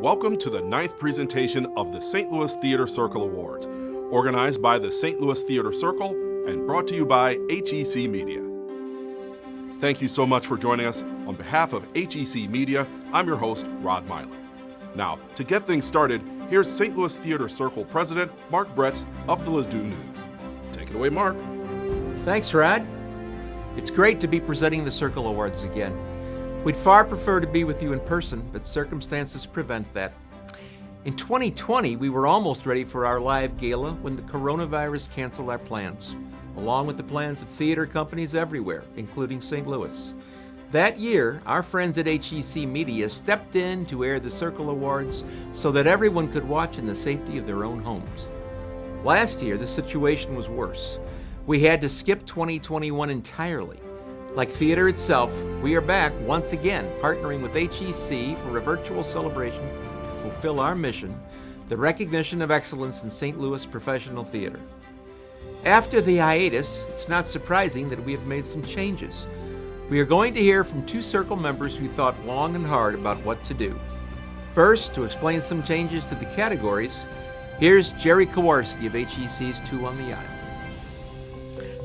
Welcome to the 9th presentation of the St. Louis Theater Circle Awards, organized by the St. Louis Theater Circle and brought to you by HEC Media. Thank you so much for joining us. On behalf of HEC Media, I'm your host, Rod Milan. Now, to get things started, here's St. Louis Theater Circle President Mark Bretz of the Ladue News. Take it away, Mark. Thanks, Rod. It's great to be presenting the Circle Awards again. We'd far prefer to be with you in person, but circumstances prevent that. In 2020, we were almost ready for our live gala when the coronavirus canceled our plans, along with the plans of theater companies everywhere, including St. Louis. That year, our friends at HEC Media stepped in to air the Circle Awards so that everyone could watch in the safety of their own homes. Last year, the situation was worse. We had to skip 2021 entirely. Like theater itself, we are back once again partnering with HEC for a virtual celebration to fulfill our mission, the recognition of excellence in St. Louis professional theater. After the hiatus, it's not surprising that we have made some changes. We are going to hear from two Circle members who thought long and hard about what to do. First, to explain some changes to the categories, here's Jerry Kowarski of HEC's Two on the Aisle.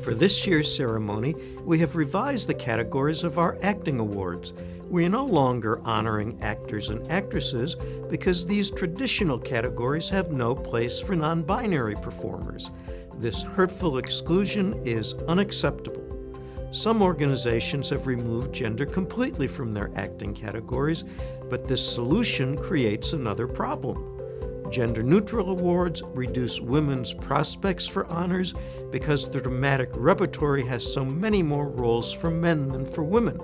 For this year's ceremony, we have revised the categories of our acting awards. We are no longer honoring actors and actresses because these traditional categories have no place for non-binary performers. This hurtful exclusion is unacceptable. Some organizations have removed gender completely from their acting categories, but this solution creates another problem. Gender-neutral awards reduce women's prospects for honors because the dramatic repertory has so many more roles for men than for women.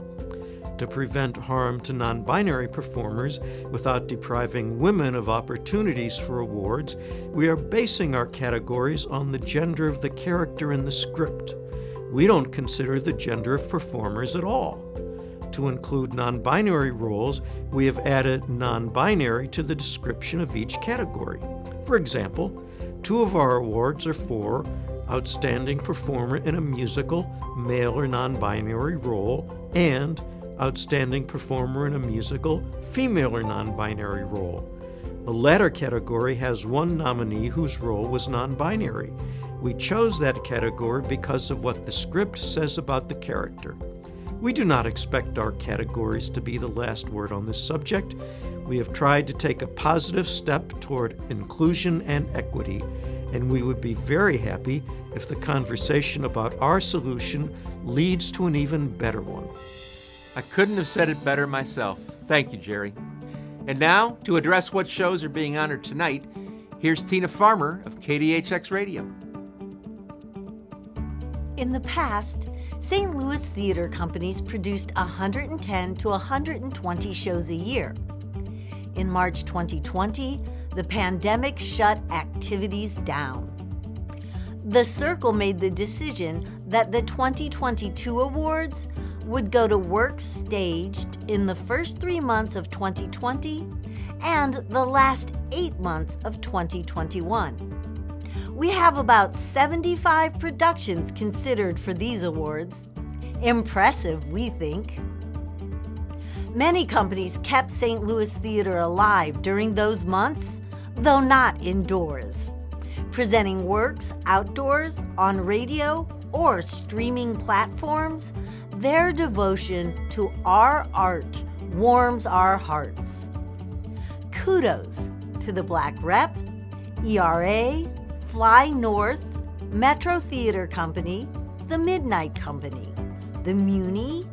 To prevent harm to non-binary performers without depriving women of opportunities for awards, we are basing our categories on the gender of the character in the script. We don't consider the gender of performers at all. To include non-binary roles, we have added non-binary to the description of each category. For example, two of our awards are for Outstanding Performer in a Musical, Male or Non-Binary Role, and Outstanding Performer in a Musical, Female or Non-Binary Role. The latter category has one nominee whose role was non-binary. We chose that category because of what the script says about the character. We do not expect our categories to be the last word on this subject. We have tried to take a positive step toward inclusion and equity, and we would be very happy if the conversation about our solution leads to an even better one. I couldn't have said it better myself. Thank you, Jerry. And now, to address what shows are being honored tonight, here's Tina Farmer of KDHX Radio. In the past, St. Louis theater companies produced 110 to 120 shows a year. In March 2020, the pandemic shut activities down. The Circle made the decision that the 2022 awards would go to work staged in the first 3 months of 2020 and the last 8 months of 2021. We have about 75 productions considered for these awards. Impressive, we think. Many companies kept St. Louis theater alive during those months, though not indoors, presenting works outdoors, on radio, or streaming platforms. Their devotion to our art warms our hearts. Kudos to the Black Rep, ERA, Fly North, Metro Theater Company, The Midnight Company, the Muni,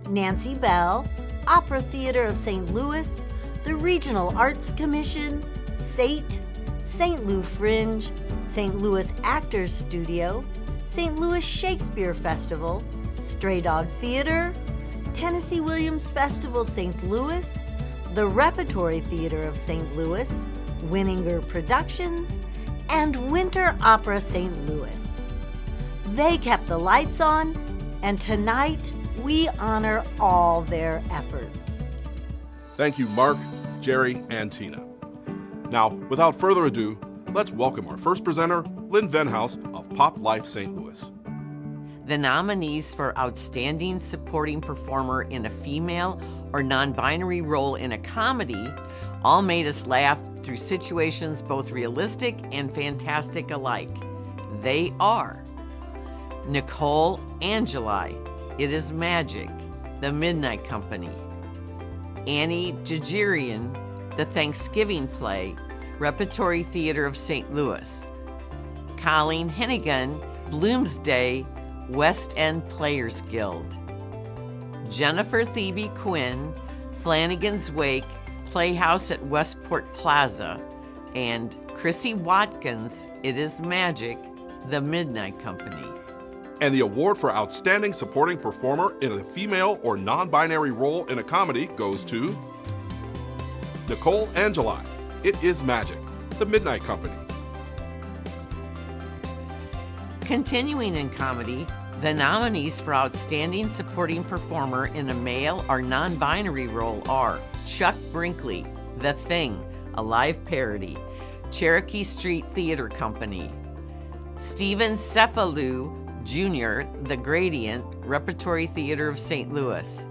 Nancy Bell, Opera Theater of St. Louis, the Regional Arts Commission, SATE, St. Louis Fringe, St. Louis Actors Studio, St. Louis Shakespeare Festival, Stray Dog Theater, Tennessee Williams Festival St. Louis, the Repertory Theater of St. Louis, Winninger Productions, and Winter Opera St. Louis. They kept the lights on, and tonight we honor all their efforts. Thank you, Mark, Jerry, and Tina. Now, without further ado, let's welcome our first presenter, Lynn Venhouse of Pop Life St. Louis. The nominees for Outstanding Supporting Performer in a Female or Non-Binary Role in a Comedy all made us laugh through situations both realistic and fantastic alike. They are Nicole Angeli, It Is Magic, The Midnight Company; Annie Jajirian, The Thanksgiving Play, Repertory Theater of St. Louis; Colleen Hennigan, Bloomsday, West End Players Guild; Jennifer Thebe Quinn, Flanagan's Wake, Playhouse at Westport Plaza; and Chrissy Watkins, It Is Magic, The Midnight Company. And the award for Outstanding Supporting Performer in a Female or Non-Binary Role in a Comedy goes to Nicole Angeli, It Is Magic, The Midnight Company. Continuing in comedy, the nominees for Outstanding Supporting Performer in a Male or Non-Binary Role are Chuck Brinkley, The Thing, a live parody; Cherokee Street Theater Company; Stephen Cephalou Jr., The Gradient, Repertory Theater of St. Louis;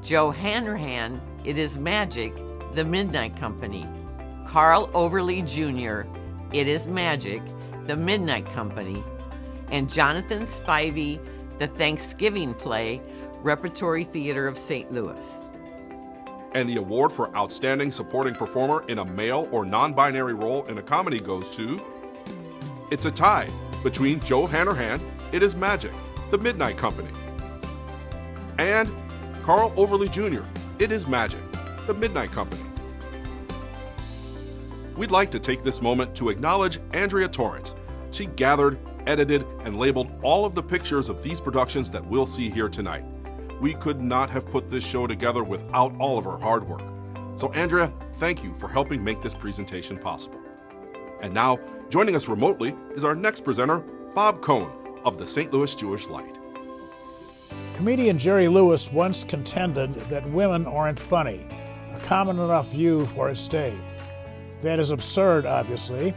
Joe Hanrahan, It Is Magic, The Midnight Company; Carl Overly Jr., It Is Magic, The Midnight Company; and Jonathan Spivey, The Thanksgiving Play, Repertory Theater of St. Louis. And the award for Outstanding Supporting Performer in a Male or Non-Binary Role in a Comedy goes to... It's a tie between Joe Hanrahan, It Is Magic, The Midnight Company, and Carl Overly Jr., It Is Magic, The Midnight Company. We'd like to take this moment to acknowledge Andrea Torrance. She gathered, edited, and labeled all of the pictures of these productions that we'll see here tonight. We could not have put this show together without all of her hard work. So Andrea, thank you for helping make this presentation possible. And now, joining us remotely is our next presenter, Bob Cohn of the St. Louis Jewish Light. Comedian Jerry Lewis once contended that women aren't funny, a common enough view for its day. That is absurd, obviously.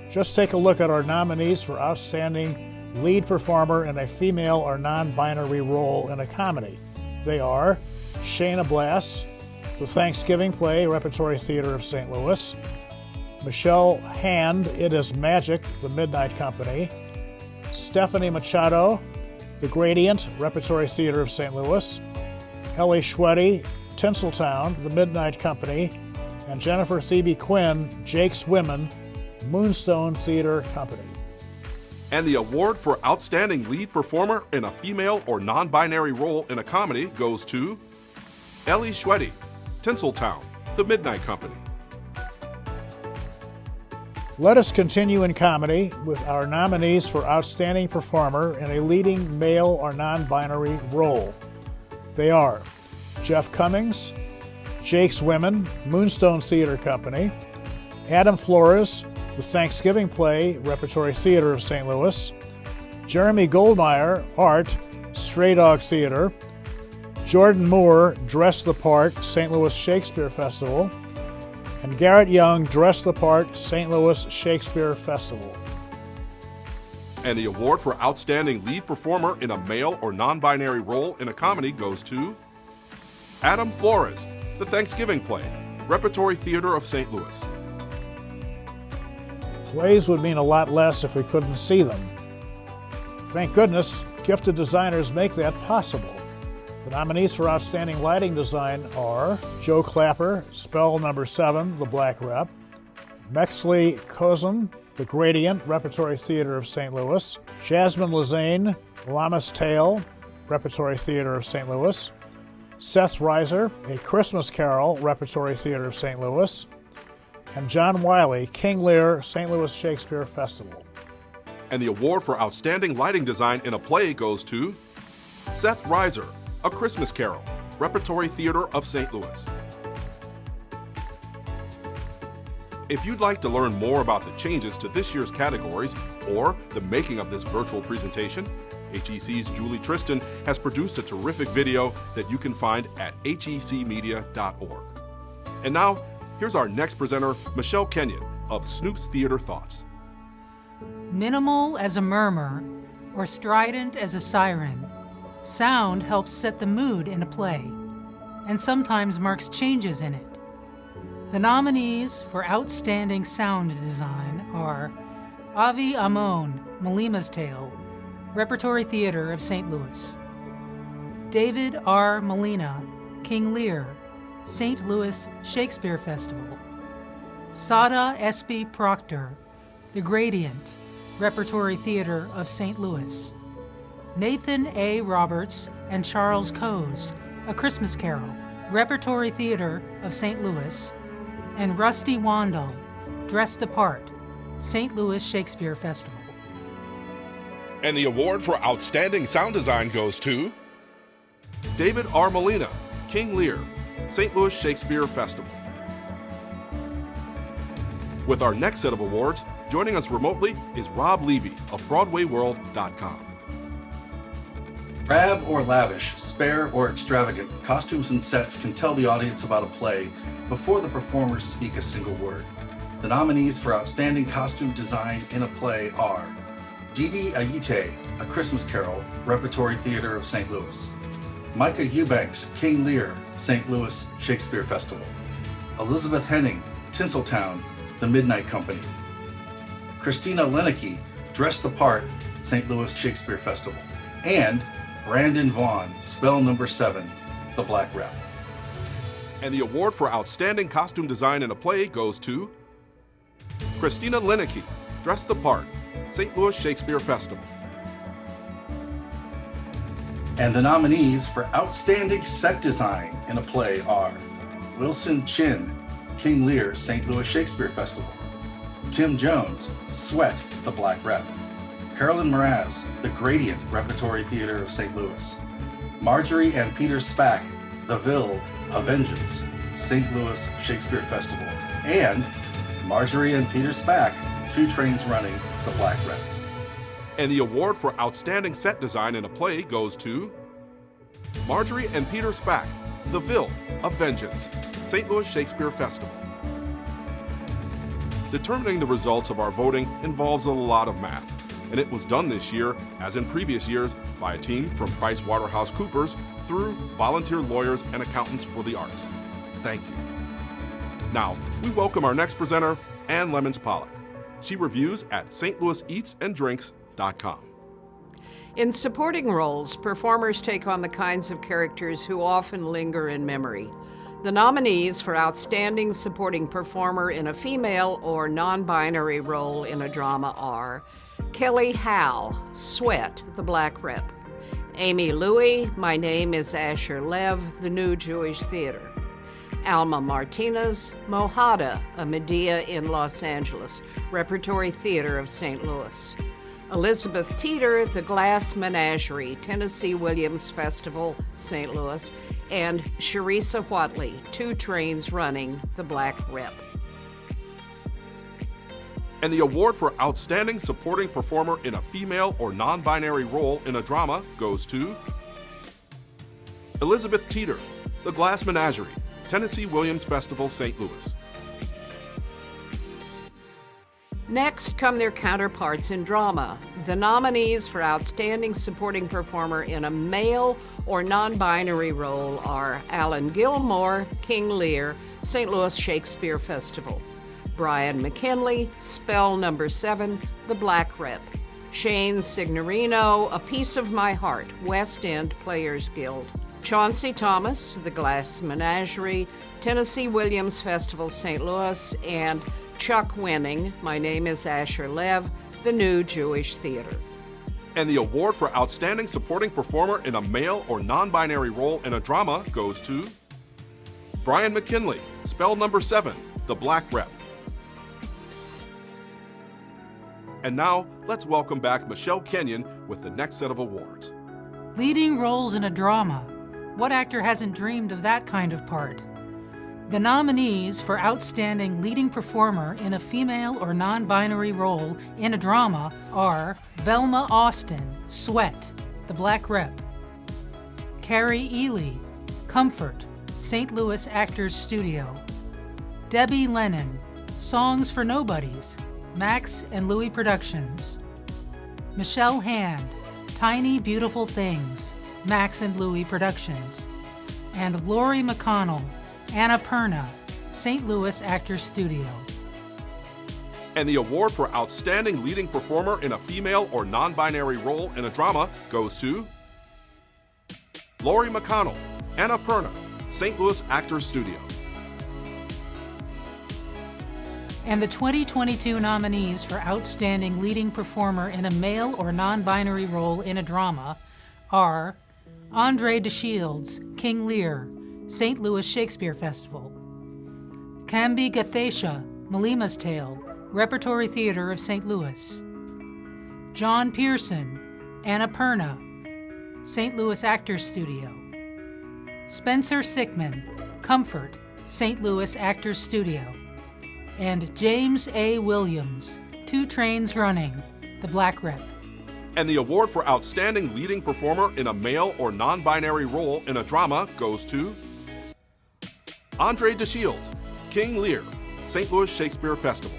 Just take a look at our nominees for Outstanding Lead Performer in a Female or Non-Binary Role in a Comedy. They are Shayna Blass, The Thanksgiving Play, Repertory Theater of St. Louis; Michelle Hand, It Is Magic, The Midnight Company; Stephanie Machado, The Gradient, Repertory Theater of St. Louis; Ellie Schweddy, Tinseltown, The Midnight Company; and Jennifer Thebe Quinn, Jake's Women, Moonstone Theater Company. And the award for Outstanding Lead Performer in a Female or Non-Binary Role in a Comedy goes to Ellie Schweddy, Tinseltown, The Midnight Company. Let us continue in comedy with our nominees for Outstanding Performer in a Leading Male or Non-Binary Role. They are Jeff Cummings, Jake's Women, Moonstone Theater Company; Adam Flores, The Thanksgiving Play, Repertory Theater of St. Louis; Jeremy Goldmeyer, Art, Stray Dog Theater; Jordan Moore, Dress the Part, St. Louis Shakespeare Festival; and Garrett Young, Dress the Part, St. Louis Shakespeare Festival. And the award for Outstanding Lead Performer in a Male or Non-Binary Role in a Comedy goes to Adam Flores, The Thanksgiving Play, Repertory Theater of St. Louis. Plays would mean a lot less if we couldn't see them. Thank goodness, gifted designers make that possible. The nominees for Outstanding Lighting Design are Joe Clapper, Spell No. 7, The Black Rep; Mexley Kozin, The Gradient, Repertory Theater of St. Louis; Jasmine Lazane, Llama's Tale, Repertory Theater of St. Louis; Seth Reiser, A Christmas Carol, Repertory Theater of St. Louis; and John Wiley, King Lear, St. Louis Shakespeare Festival. And the award for Outstanding Lighting Design in a Play goes to Seth Reiser, A Christmas Carol, Repertory Theater of St. Louis. If you'd like to learn more about the changes to this year's categories or the making of this virtual presentation, HEC's Julie Tristan has produced a terrific video that you can find at hecmedia.org. And now, here's our next presenter, Michelle Kenyon of Snoop's Theater Thoughts. Minimal as a murmur, or strident as a siren. Sound helps set the mood in a play, and sometimes marks changes in it. The nominees for Outstanding Sound Design are Avi Amon, Malima's Tale, Repertory Theater of St. Louis; David R. Molina, King Lear, St. Louis Shakespeare Festival; Sada S.B. Proctor, The Gradient, Repertory Theater of St. Louis; Nathan A. Roberts and Charles Coase, A Christmas Carol, Repertory Theater of St. Louis; and Rusty Wandel, Dress the Part, St. Louis Shakespeare Festival. And the award for Outstanding Sound Design goes to David R. Molina, King Lear, St. Louis Shakespeare Festival. With our next set of awards, joining us remotely is Rob Levy of BroadwayWorld.com. Drab or lavish, spare or extravagant, costumes and sets can tell the audience about a play before the performers speak a single word. The nominees for Outstanding Costume Design in a Play are Didi Ayite, A Christmas Carol, Repertory Theater of St. Louis; Micah Eubanks, King Lear, St. Louis Shakespeare Festival; Elizabeth Henning, Tinseltown, The Midnight Company; Christina Leneke, Dress the Part, St. Louis Shakespeare Festival; and Brandon Vaughn, Spell Number 7, The Black Rep. And the award for Outstanding Costume Design in a Play goes to Christina Leneke, Dress the Part, St. Louis Shakespeare Festival. And the nominees for Outstanding Set Design in a Play are Wilson Chin, King Lear, St. Louis Shakespeare Festival; Tim Jones, Sweat, The Black Rep; Carolyn Mraz, The Gradient, Repertory Theater of St. Louis; Marjorie and Peter Spack, The Ville, A Vengeance, St. Louis Shakespeare Festival; and Marjorie and Peter Spack, Two Trains Running, The Black Rep. And the award for Outstanding Set Design in a Play goes to Marjorie and Peter Spack, The Ville, A Vengeance, St. Louis Shakespeare Festival. Determining the results of our voting involves a lot of math, and it was done this year, as in previous years, by a team from PricewaterhouseCoopers through volunteer lawyers and accountants for the arts. Thank you. Now, we welcome our next presenter, Ann Lemons-Pollock. She reviews at stlouiseatsandDrinks.com. In supporting roles, performers take on the kinds of characters who often linger in memory. The nominees for Outstanding Supporting Performer in a Female or Non-Binary Role in a Drama are Kelly Howe, Sweat, The Black Rep; Amy Louie, My Name is Asher Lev, The New Jewish Theater; Alma Martinez, Mojada, A Medea in Los Angeles, Repertory Theater of St. Louis; Elizabeth Teeter, The Glass Menagerie, Tennessee Williams Festival, St. Louis; and Sharissa Whatley, Two Trains Running, The Black Rep. And the award for Outstanding Supporting Performer in a Female or Non-Binary Role in a Drama goes to Elizabeth Teeter, The Glass Menagerie, Tennessee Williams Festival, St. Louis. Next come their counterparts in drama. The nominees for Outstanding Supporting Performer in a Male or Non-Binary Role are Alan Gilmore, King Lear, St. Louis Shakespeare Festival; Brian McKinley, Spell Number 7, The Black Rep; Shane Signorino, A Piece of My Heart, West End Players Guild; Chauncey Thomas, The Glass Menagerie, Tennessee Williams Festival, St. Louis; and Chuck Wenning, My Name is Asher Lev, The New Jewish Theater. And the award for Outstanding Supporting Performer in a Male or Non-Binary Role in a Drama goes to Brian McKinley, Spell Number 7, The Black Rep. And now, let's welcome back Michelle Kenyon with the next set of awards. Leading roles in a drama. What actor hasn't dreamed of that kind of part? The nominees for Outstanding Leading Performer in a Female or Non-Binary Role in a Drama are Velma Austin, Sweat, The Black Rep; Carrie Ely, Comfort, St. Louis Actors Studio; Debbie Lennon, Songs for Nobodies, Max and Louis Productions; Michelle Hand, Tiny Beautiful Things, Max and Louie Productions, and Lori McConnell, Annapurna, St. Louis Actors Studio. And the award for Outstanding Leading Performer in a Female or Non-Binary Role in a Drama goes to Lori McConnell, Annapurna, St. Louis Actors Studio. And the 2022 nominees for Outstanding Leading Performer in a Male or Non-Binary Role in a Drama are Andre DeShields, King Lear, St. Louis Shakespeare Festival; Kambi Gathesha, Malima's Tale, Repertory Theater of St. Louis; John Pearson, Annapurna, St. Louis Actors Studio; Spencer Sickman, Comfort, St. Louis Actors Studio; and James A. Williams, Two Trains Running, The Black Rep. And the award for Outstanding Leading Performer in a Male or Non-Binary Role in a Drama goes to Andre DeShields, King Lear, St. Louis Shakespeare Festival.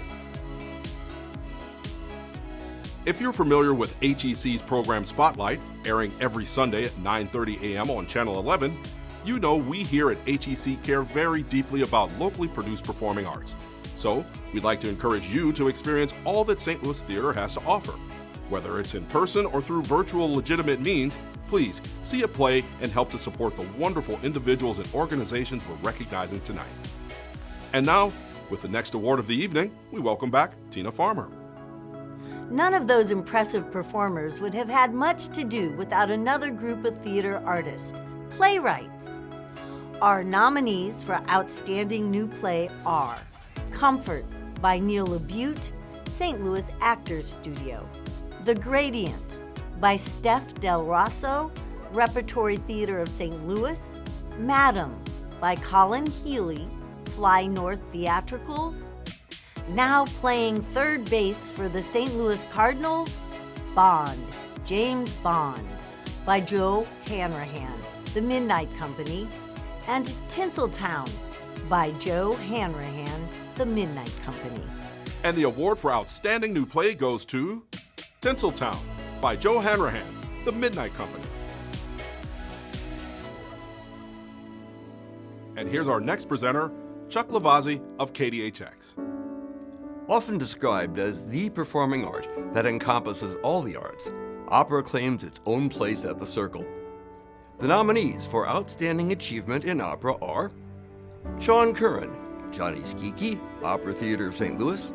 If you're familiar with HEC's program Spotlight, airing every Sunday at 9:30 a.m. on Channel 11, you know we here at HEC care very deeply about locally produced performing arts. So, we'd like to encourage you to experience all that St. Louis Theater has to offer. Whether it's in person or through virtual legitimate means, please see a play and help to support the wonderful individuals and organizations we're recognizing tonight. And now, with the next award of the evening, we welcome back Tina Farmer. None of those impressive performers would have had much to do without another group of theater artists, playwrights. Our nominees for Outstanding New Play are Comfort by Neil LaBute, St. Louis Actors Studio; The Gradient by Steph Del Rosso, Repertory Theater of St. Louis; Madam by Colin Healy, Fly North Theatricals; now playing third base for the St. Louis Cardinals, Bond, James Bond by Joe Hanrahan, The Midnight Company; and Tinseltown by Joe Hanrahan, The Midnight Company. And the award for Outstanding New Play goes to Tinseltown by Joe Hanrahan, The Midnight Company. And here's our next presenter, Chuck Lavazzi of KDHX. Often described as the performing art that encompasses all the arts, opera claims its own place at the Circle. The nominees for Outstanding Achievement in Opera are Sean Curran, Johnny Skiki, Opera Theater of St. Louis;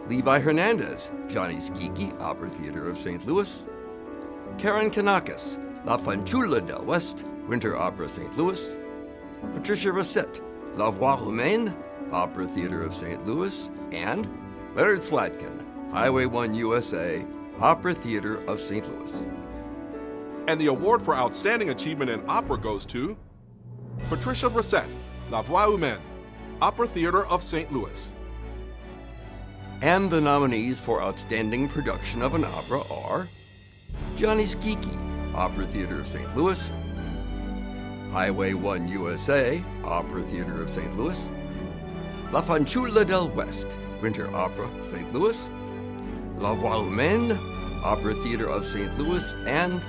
Levi Hernandez, Johnny Skiki, Opera Theater of St. Louis; Karen Kanakis, La Fanciulla del West, Winter Opera St. Louis; Patricia Rosette, La Voix Humaine, Opera Theater of St. Louis; and Leonard Slatkin, Highway 1 USA, Opera Theater of St. Louis. And the award for Outstanding Achievement in Opera goes to Patricia Rosette, La Voix Humaine, Opera Theater of St. Louis. And the nominees for Outstanding Production of an Opera are Johnny Skiki, Opera Theater of St. Louis; Highway 1 USA, Opera Theater of St. Louis; La Fanciulla del West, Winter Opera, St. Louis; La Voix Humaine, Opera Theater of St. Louis; and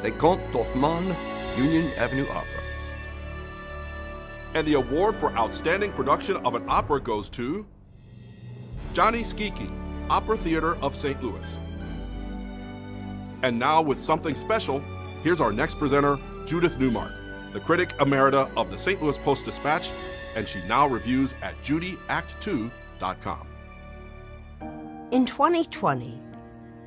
Les Contes d'Hoffmann, Union Avenue Opera. And the award for Outstanding Production of an Opera goes to Johnny Skiki, Opera Theater of St. Louis. And now, with something special, here's our next presenter, Judith Newmark, the critic emerita of the St. Louis Post-Dispatch, and she now reviews at judyact2.com. In 2020,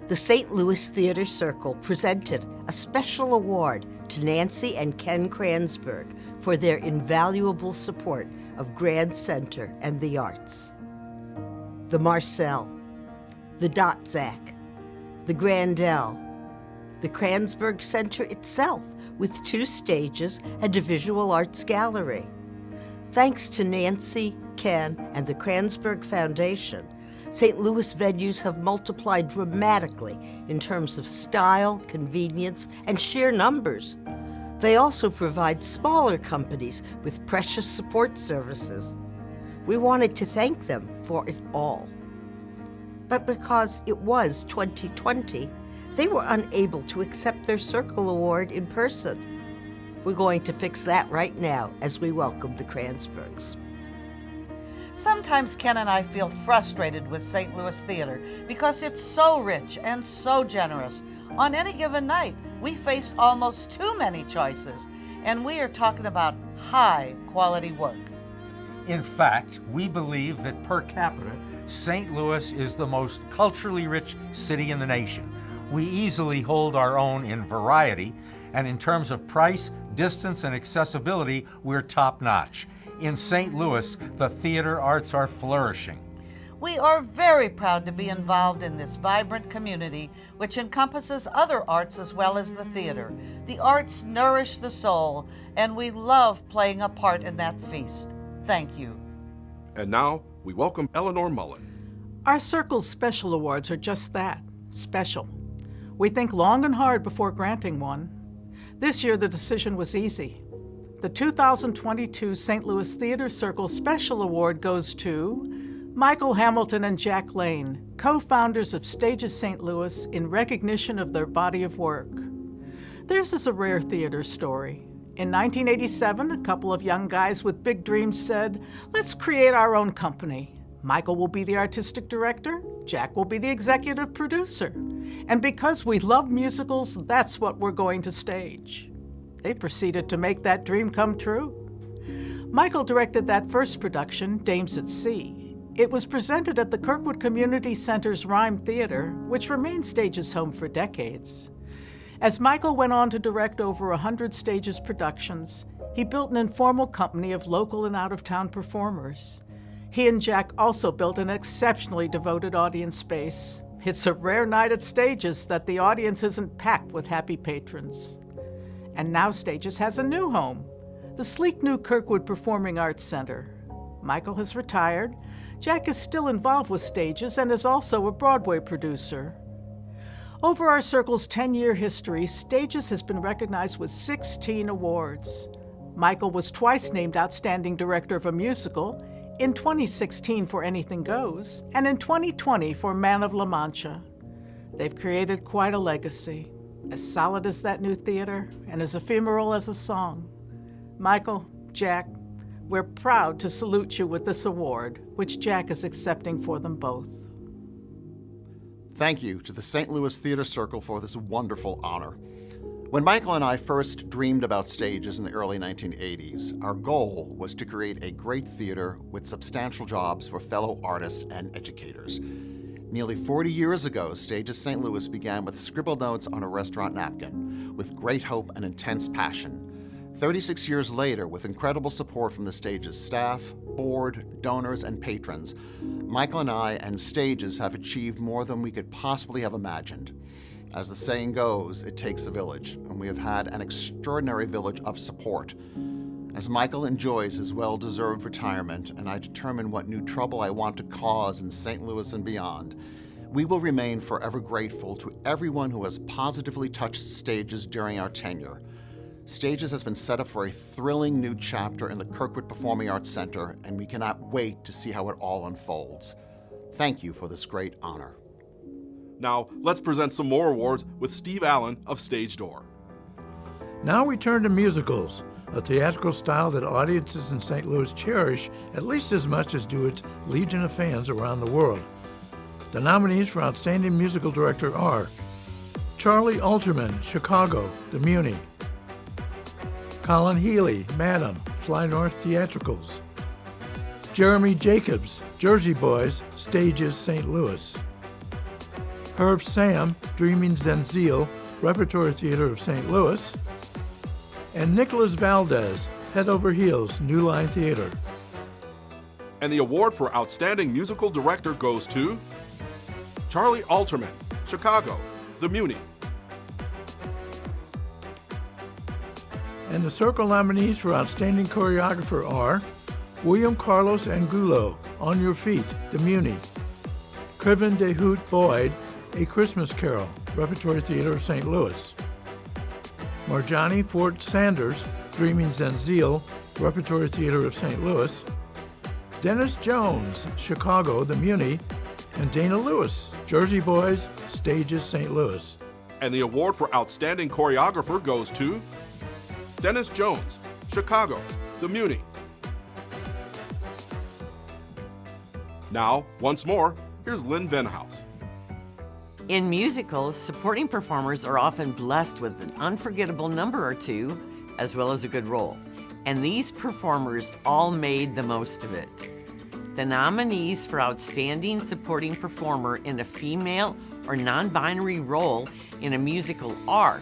the St. Louis Theater Circle presented a special award to Nancy and Ken Kransberg for their invaluable support of Grand Center and the arts. The Marcel, the Dotzak, the Grandel, the Kransberg Center itself with 2 stages and a visual arts gallery. Thanks to Nancy, Ken, and the Kransberg Foundation, St. Louis venues have multiplied dramatically in terms of style, convenience, and sheer numbers. They also provide smaller companies with precious support services. We wanted to thank them for it all. But because it was 2020, They were unable to accept their Circle Award in person. We're going to fix that right now as we welcome the Kransbergs. Sometimes Ken and I feel frustrated with St. Louis Theater because it's so rich and so generous. On any given night, we face almost too many choices, and we are talking about high quality work. In fact, we believe that per capita, St. Louis is the most culturally rich city in the nation. We easily hold our own in variety, and in terms of price, distance, and accessibility, we're top-notch. In St. Louis, the theater arts are flourishing. We are very proud to be involved in this vibrant community, which encompasses other arts as well as the theater. The arts nourish the soul, and we love playing a part in that feast. Thank you. And now, we welcome Eleanor Mullen. Our Circle's special awards are just that, special. We think long and hard before granting one. This year, the decision was easy. The 2022 St. Louis Theater Circle Special Award goes to Michael Hamilton and Jack Lane, co-founders of Stages St. Louis, in recognition of their body of work. Theirs is a rare theater story. In 1987, a couple of young guys with big dreams said, "Let's create our own company. Michael will be the artistic director, Jack will be the executive producer. And because we love musicals, that's what we're going to stage." They proceeded to make that dream come true. Michael directed that first production, Dames at Sea. It was presented at the Kirkwood Community Center's Rhyme Theater, which remained Stages' home for decades. As Michael went on to direct over 100 Stages productions, he built an informal company of local and out-of-town performers. He and Jack also built an exceptionally devoted audience space. It's a rare night at Stages that the audience isn't packed with happy patrons. And now Stages has a new home, the sleek new Kirkwood Performing Arts Center. Michael has retired. Jack is still involved with Stages and is also a Broadway producer. Over our Circle's 10-year history, Stages has been recognized with 16 awards. Michael was twice named Outstanding Director of a Musical, in 2016 for Anything Goes, and in 2020 for Man of La Mancha. They've created quite a legacy, as solid as that new theater and as ephemeral as a song. Michael, Jack, we're proud to salute you with this award, which Jack is accepting for them both. Thank you to the St. Louis Theater Circle for this wonderful honor. When Michael and I first dreamed about Stages in the early 1980s, our goal was to create a great theater with substantial jobs for fellow artists and educators. Nearly 40 years ago, Stages St. Louis began with scribbled notes on a restaurant napkin, with great hope and intense passion. 36 years later, with incredible support from the Stages staff, board, donors, and patrons, Michael and I and Stages have achieved more than we could possibly have imagined. As the saying goes, it takes a village, and we have had an extraordinary village of support. As Michael enjoys his well-deserved retirement, and I determine what new trouble I want to cause in St. Louis and beyond, we will remain forever grateful to everyone who has positively touched Stages during our tenure. Stages has been set up for a thrilling new chapter in the Kirkwood Performing Arts Center, and we cannot wait to see how it all unfolds. Thank you for this great honor. Now, let's present some more awards with Steve Allen of Stage Door. Now we turn to musicals, a theatrical style that audiences in St. Louis cherish at least as much as do its legion of fans around the world. The nominees for Outstanding Musical Director are Charlie Alterman, Chicago, The Muni; Colin Healy, Madam, Fly North Theatricals; Jeremy Jacobs, Jersey Boys, Stages St. Louis; Herb Sam, Dreaming Zenzile, Repertory Theater of St. Louis; and Nicholas Valdez, Head Over Heels, New Line Theater. And the award for Outstanding Musical Director goes to Charlie Alterman, Chicago, The Muni. And the Circle nominees for Outstanding Choreographer are William Carlos Angulo, On Your Feet, The Muni; Kevin DeHoot Boyd, A Christmas Carol, Repertory Theater of St. Louis; Marjani Fort Sanders, Dreaming Zenzile, Repertory Theater of St. Louis; Dennis Jones, Chicago, The Muni; and Dana Lewis, Jersey Boys, Stages St. Louis. And the award for Outstanding Choreographer goes to Dennis Jones, Chicago, the Muni. Now, once more, here's Lynn Venhouse. In musicals, supporting performers are often blessed with an unforgettable number or two, as well as a good role. And these performers all made the most of it. The nominees for Outstanding Supporting Performer in a Female or Non-Binary Role in a Musical are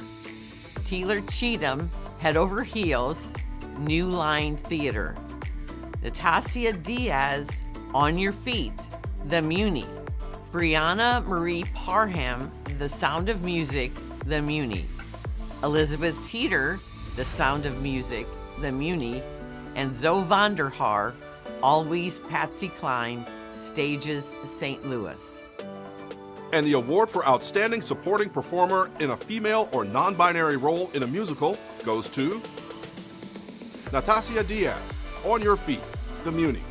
Taylor Cheatham, Head Over Heels, New Line Theater; Natasha Diaz, On Your Feet, The Muni; Brianna Marie Parham, The Sound of Music, The Muni; Elizabeth Teeter, The Sound of Music, The Muni; and Zoe Vonderhaar, Always Patsy Cline, Stages St. Louis. And the award for Outstanding Supporting Performer in a Female or Non-Binary Role in a Musical goes to Natasha Diaz, On Your Feet, The Muni.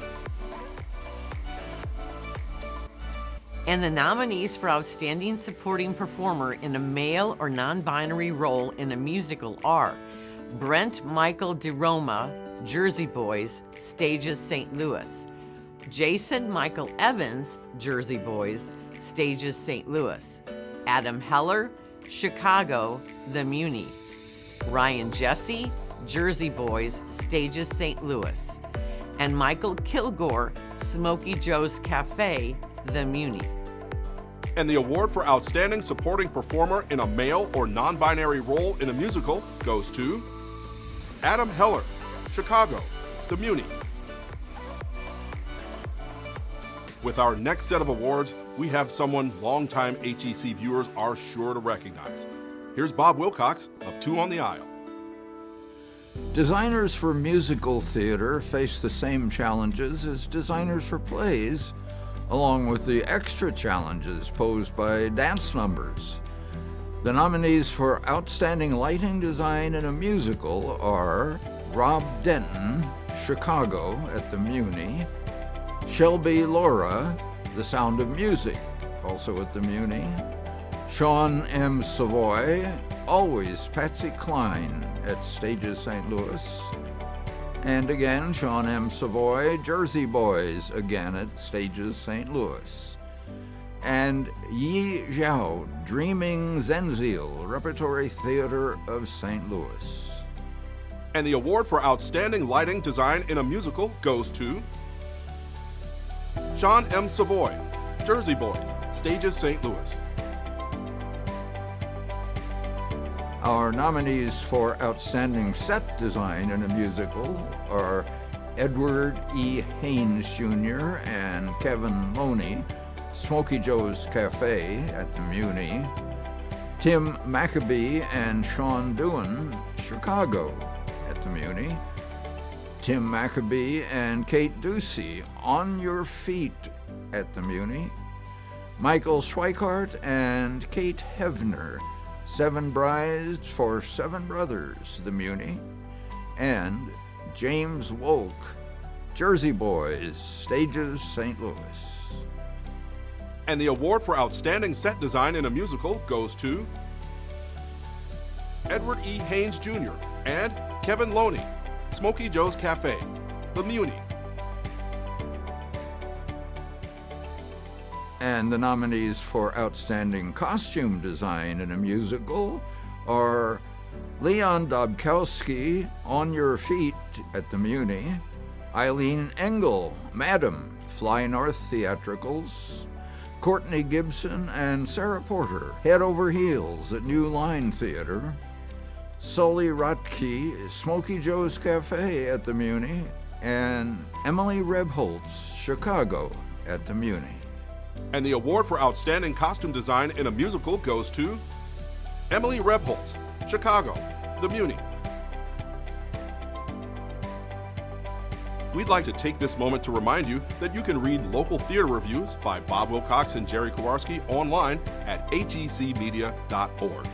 And the nominees for Outstanding Supporting Performer in a Male or Non-Binary Role in a Musical are Brent Michael DeRoma, Jersey Boys, Stages St. Louis; Jason Michael Evans, Jersey Boys, Stages St. Louis; Adam Heller, Chicago, The Muni; Ryan Jesse, Jersey Boys, Stages St. Louis; and Michael Kilgore, Smokey Joe's Cafe, The Muni. And the award for Outstanding Supporting Performer in a Male or Non-Binary Role in a Musical goes to Adam Heller, Chicago, The Muni. With our next set of awards, we have someone longtime HEC viewers are sure to recognize. Here's Bob Wilcox of Two on the Aisle. Designers for musical theater face the same challenges as designers for plays, along with the extra challenges posed by dance numbers. The nominees for Outstanding Lighting Design in a Musical are Rob Denton, Chicago at the Muni; Shelby Laura, The Sound of Music, also at the Muni; Sean M. Savoy, Always Patsy Cline at Stages St. Louis; and again, Sean M. Savoy, Jersey Boys, again at Stages St. Louis; and Yi Zhao, Dreaming Zenzil, Repertory Theater of St. Louis. And the award for Outstanding Lighting Design in a Musical goes to Sean M. Savoy, Jersey Boys, Stages St. Louis. Our nominees for Outstanding Set Design in a Musical are Edward E. Haynes Jr. and Kevin Loney, Smokey Joe's Cafe at the Muni; Tim Maccabee and Sean Doohan, Chicago at the Muni; Tim Maccabee and Kate Ducey, On Your Feet at the Muni; Michael Schweikart and Kate Hevner, Seven Brides for Seven Brothers, the Muni; and James Wolk, Jersey Boys, Stages St. Louis. And the award for Outstanding Set Design in a Musical goes to Edward E. Haynes Jr. and Kevin Loney, Smokey Joe's Cafe, the Muni. And the nominees for Outstanding Costume Design in a Musical are Leon Dobkowski, On Your Feet at the Muni; Eileen Engel, Madam, Fly North Theatricals; Courtney Gibson and Sarah Porter, Head Over Heels at New Line Theater; Sully Rotke, Smokey Joe's Cafe at the Muni; and Emily Rebholz, Chicago at the Muni. And the award for Outstanding Costume Design in a Musical goes to Emily Rebholz, Chicago, the Muni. We'd like to take this moment to remind you that you can read local theater reviews by Bob Wilcox and Jerry Kowarski online at hecmedia.org.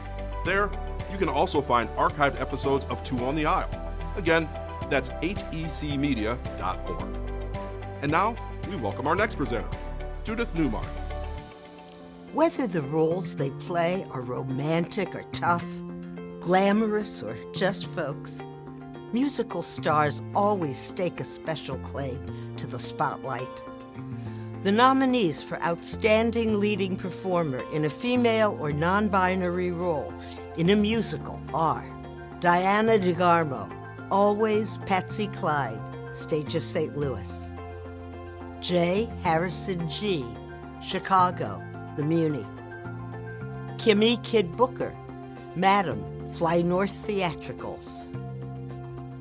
There, you can also find archived episodes of Two on the Aisle. Again, that's hecmedia.org. And now, we welcome our next presenter, Judith Newmark. Whether the roles they play are romantic or tough, glamorous or just folks, musical stars always stake a special claim to the spotlight. The nominees for Outstanding Leading Performer in a Female or Non-Binary Role in a Musical are Diana DeGarmo, Always Patsy Cline, Stages St. Louis; J. Harrison G., Chicago, The Muni; Kimmy Kid Booker, Madam, Fly North Theatricals;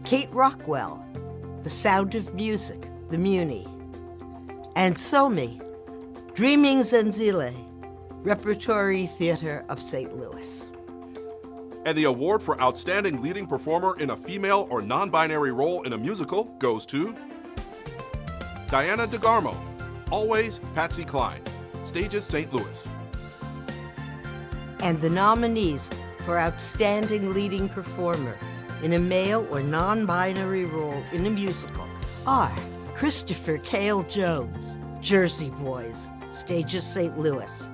Kate Rockwell, The Sound of Music, The Muni; and Somi, Dreaming Zenzile, Repertory Theater of St. Louis. And the award for Outstanding Leading Performer in a Female or Non-Binary Role in a Musical goes to Diana DeGarmo, Always Patsy Cline, Stages St. Louis. And the nominees for Outstanding Leading Performer in a Male or Non-Binary Role in a Musical are Christopher Cale Jones, Jersey Boys, Stages St. Louis;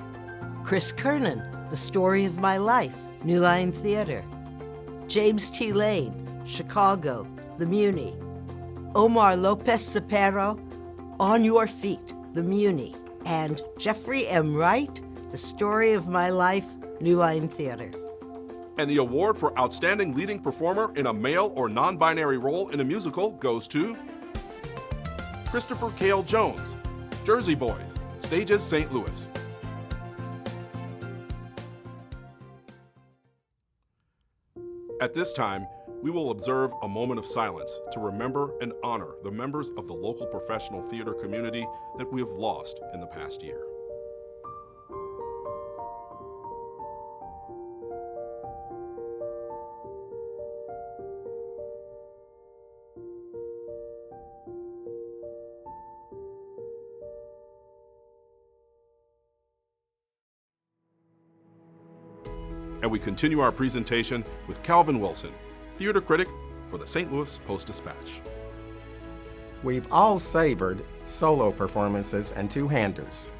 Chris Kernan, The Story of My Life, New Line Theater; James T. Lane, Chicago, The Muni; Omar Lopez Cepero, On Your Feet, The Muni; and Jeffrey M. Wright, The Story of My Life, New Line Theater. And the award for Outstanding Leading Performer in a Male or Non-Binary Role in a Musical goes to Christopher Cale Jones, Jersey Boys, Stages St. Louis. At this time, we will observe a moment of silence to remember and honor the members of the local professional theater community that we have lost in the past year. And we continue our presentation with Calvin Wilson, theater critic for the St. Louis Post-Dispatch. We've all savored solo performances and two-handers,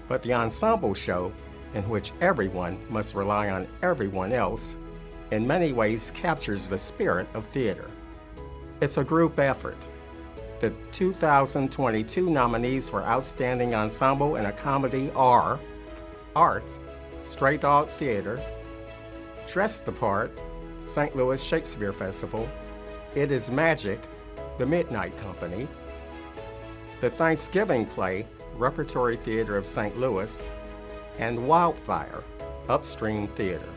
but the ensemble show, in which everyone must rely on everyone else, in many ways captures the spirit of theater. It's a group effort. The 2022 nominees for Outstanding Ensemble in a Comedy are Art, Stray Dog Theater; Dress the Part, St. Louis Shakespeare Festival; It Is Magic, The Midnight Company; the Thanksgiving Play, Repertory Theater of St. Louis; and Wildfire, Upstream Theater.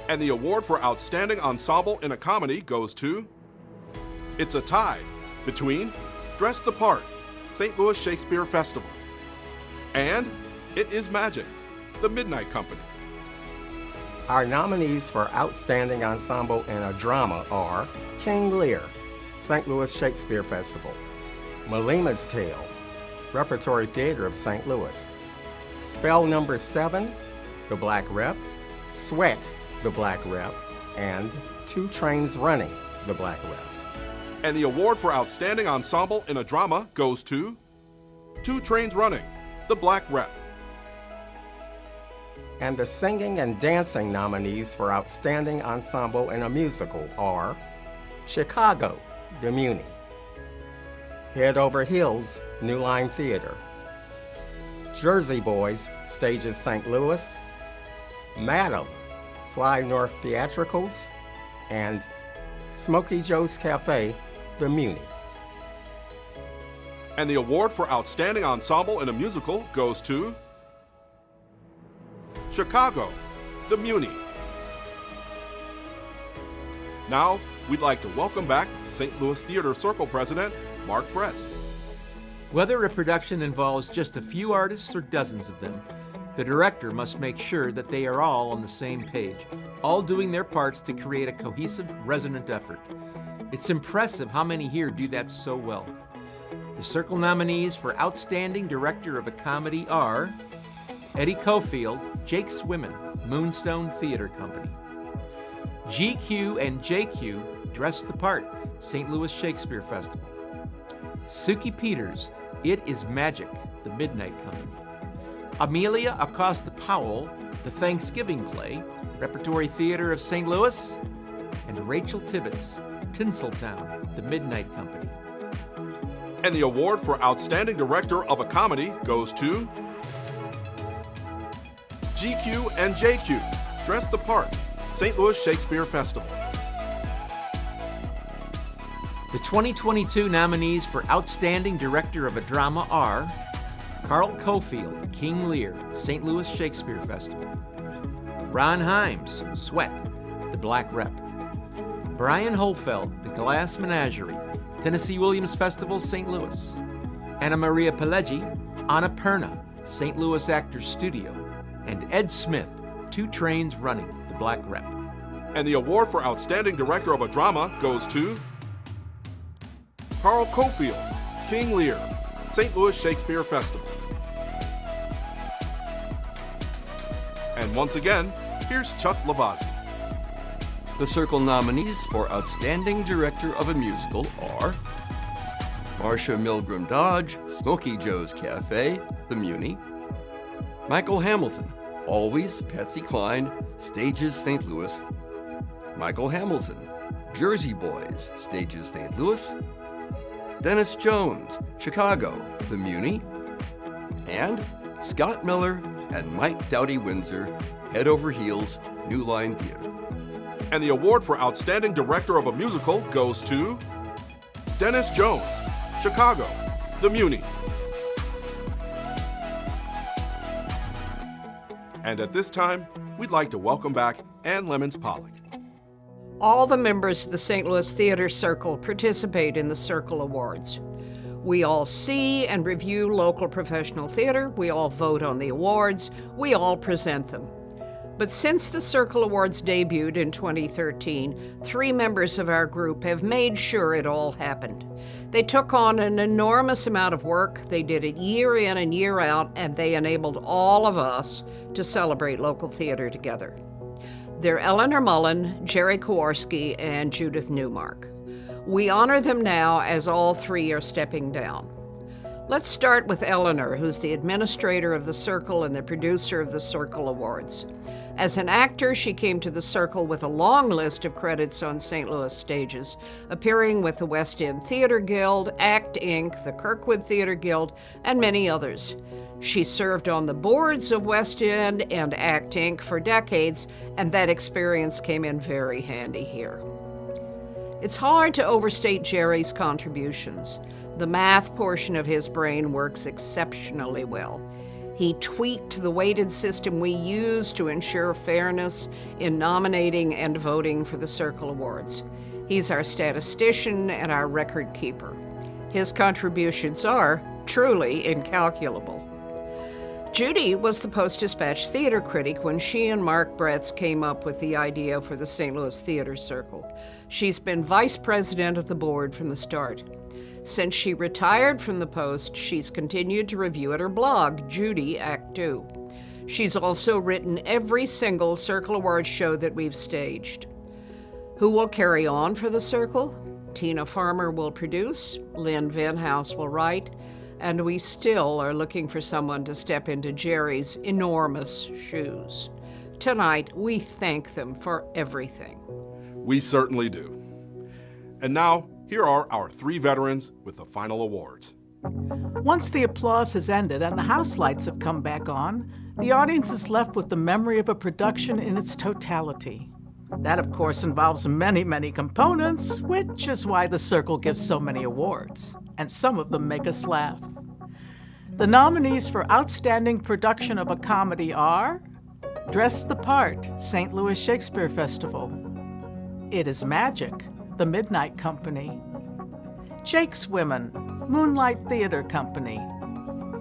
And the award for Outstanding Ensemble in a Comedy goes to It's a Tie between Dress the Part, St. Louis Shakespeare Festival, and It Is Magic, The Midnight Company. Our nominees for Outstanding Ensemble in a Drama are King Lear, St. Louis Shakespeare Festival; Malima's Tale, Repertory Theater of St. Louis; Spell No. 7, The Black Rep; Sweat, The Black Rep; and Two Trains Running, The Black Rep. And the award for Outstanding Ensemble in a Drama goes to Two Trains Running, The Black Rep. And the singing and dancing nominees for Outstanding Ensemble in a Musical are Chicago, The Muni; Head Over Heels, New Line Theater; Jersey Boys, Stages St. Louis; Madam, Fly North Theatricals; and Smokey Joe's Cafe, The Muni. And the award for Outstanding Ensemble in a Musical goes to Chicago, The Muni. Now, we'd like to welcome back St. Louis Theater Circle President Mark Bretz. Whether a production involves just a few artists or dozens of them, the director must make sure that they are all on the same page, all doing their parts to create a cohesive, resonant effort. It's impressive how many here do that so well. The Circle nominees for Outstanding Director of a Comedy are Eddie Cofield, Jake's Women, Moonstone Theater Company; GQ and JQ, Dress the Part, St. Louis Shakespeare Festival; Suki Peters, It Is Magic, The Midnight Company; Amelia Acosta Powell, The Thanksgiving Play, Repertory Theater of St. Louis, and Rachel Tibbetts, Tinseltown, The Midnight Company. And the award for Outstanding Director of a Comedy goes to GQ and JQ, Dress the Part, St. Louis Shakespeare Festival. The 2022 nominees for Outstanding Director of a Drama are Carl Cofield, King Lear, St. Louis Shakespeare Festival; Ron Himes, Sweat, The Black Rep; Brian Holfeld, The Glass Menagerie, Tennessee Williams Festival, St. Louis; Anna Maria Pileggi, Annapurna, St. Louis Actors Studio; and Ed Smith, Two Trains Running, The Black Rep. And the award for Outstanding Director of a Drama goes to Carl Cofield, King Lear, St. Louis Shakespeare Festival. And once again, here's Chuck Lavazzi. The Circle nominees for Outstanding Director of a Musical are Marsha Milgram Dodge, Smokey Joe's Cafe, The Muni; Michael Hamilton, Always, Patsy Cline, Stages St. Louis; Michael Hamilton, Jersey Boys, Stages St. Louis; Dennis Jones, Chicago, The Muni; and Scott Miller and Mike Dowdy Windsor, Head Over Heels, New Line Theater. And the award for Outstanding Director of a Musical goes to Dennis Jones, Chicago, The Muni. And at this time, we'd like to welcome back Ann Lemons-Pollock. All the members of the St. Louis Theater Circle participate in the Circle Awards. We all see and review local professional theater, we all vote on the awards, we all present them. But since the Circle Awards debuted in 2013, 3 members of our group have made sure it all happened. They took on an enormous amount of work, they did it year in and year out, and they enabled all of us to celebrate local theater together. They're Eleanor Mullen, Jerry Kowarski, and Judith Newmark. We honor them now as all 3 are stepping down. Let's start with Eleanor, who's the administrator of the Circle and the producer of the Circle Awards. As an actor, she came to the Circle with a long list of credits on St. Louis stages, appearing with the West End Theater Guild, ACT Inc., the Kirkwood Theater Guild, and many others. She served on the boards of West End and ACT Inc. for decades, and that experience came in very handy here. It's hard to overstate Jerry's contributions. The math portion of his brain works exceptionally well. He tweaked the weighted system we use to ensure fairness in nominating and voting for the Circle Awards. He's our statistician and our record keeper. His contributions are truly incalculable. Judy was the Post-Dispatch theater critic when she and Mark Bretz came up with the idea for the St. Louis Theater Circle. She's been vice president of the board from the start. Since she retired from the Post, she's continued to review at her blog, Judy Act 2. She's also written every single Circle Awards show that we've staged. Who will carry on for the Circle? Tina Farmer will produce, Lynn Venhouse will write, and we still are looking for someone to step into Jerry's enormous shoes. Tonight, we thank them for everything. We certainly do. And now, here are our 3 veterans with the final awards. Once the applause has ended and the house lights have come back on, the audience is left with the memory of a production in its totality. That, of course, involves many, many components, which is why the Circle gives so many awards, and some of them make us laugh. The nominees for Outstanding Production of a Comedy are Dress the Part, St. Louis Shakespeare Festival; It Is Magic, The Midnight Company; Jake's Women, Moonlight Theater Company;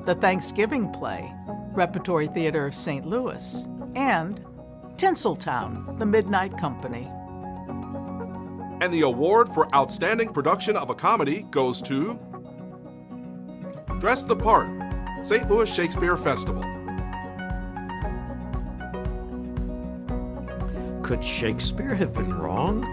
The Thanksgiving Play, Repertory Theater of St. Louis; and Tinseltown, The Midnight Company. And the award for Outstanding Production of a Comedy goes to Dress the Part, St. Louis Shakespeare Festival. Could Shakespeare have been wrong?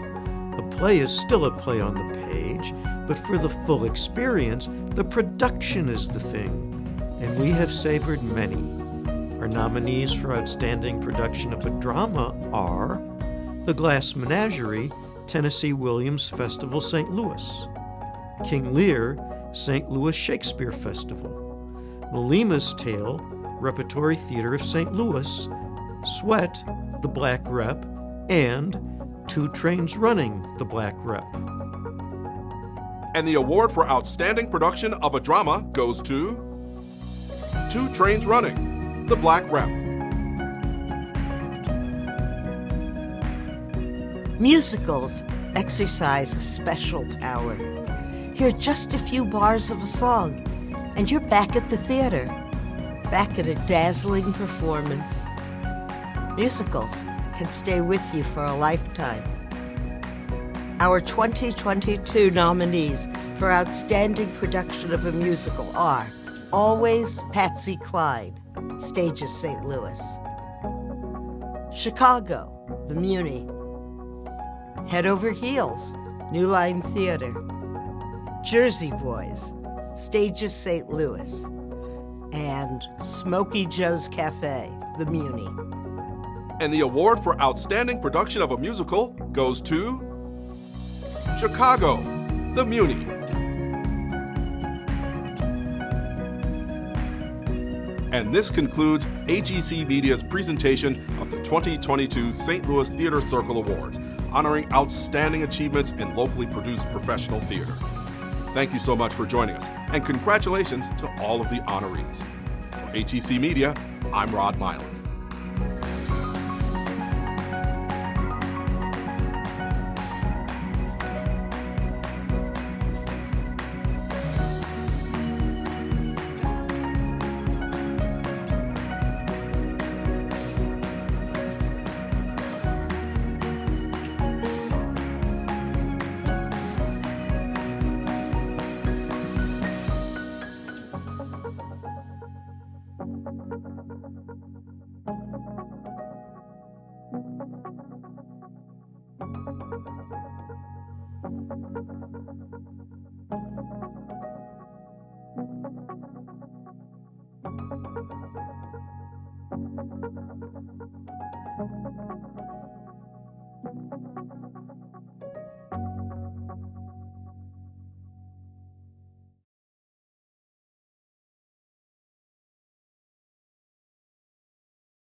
A play is still a play on the page, but for the full experience, the production is the thing. And we have savored many, Our nominees for Outstanding Production of a Drama are The Glass Menagerie, Tennessee Williams Festival, St. Louis; King Lear, St. Louis Shakespeare Festival; Malima's Tale, Repertory Theater of St. Louis; Sweat, The Black Rep; and Two Trains Running, The Black Rep. And the award for Outstanding Production of a Drama goes to Two Trains Running, The Black Rep. Musicals exercise a special power. Hear just a few bars of a song, and you're back at the theater, back at a dazzling performance. Musicals can stay with you for a lifetime. Our 2022 nominees for Outstanding Production of a Musical are Always Patsy Cline, Stages St. Louis; Chicago, the Muni; Head Over Heels, New Line Theater; Jersey Boys, Stages St. Louis; and Smokey Joe's Cafe, the Muni. And the award for Outstanding Production of a Musical goes to Chicago, the Muni. And this concludes HEC Media's presentation of the 2022 St. Louis Theater Circle Awards, honoring outstanding achievements in locally produced professional theater. Thank you so much for joining us, and congratulations to all of the honorees. For HEC Media, I'm Rod Milan. Thank you.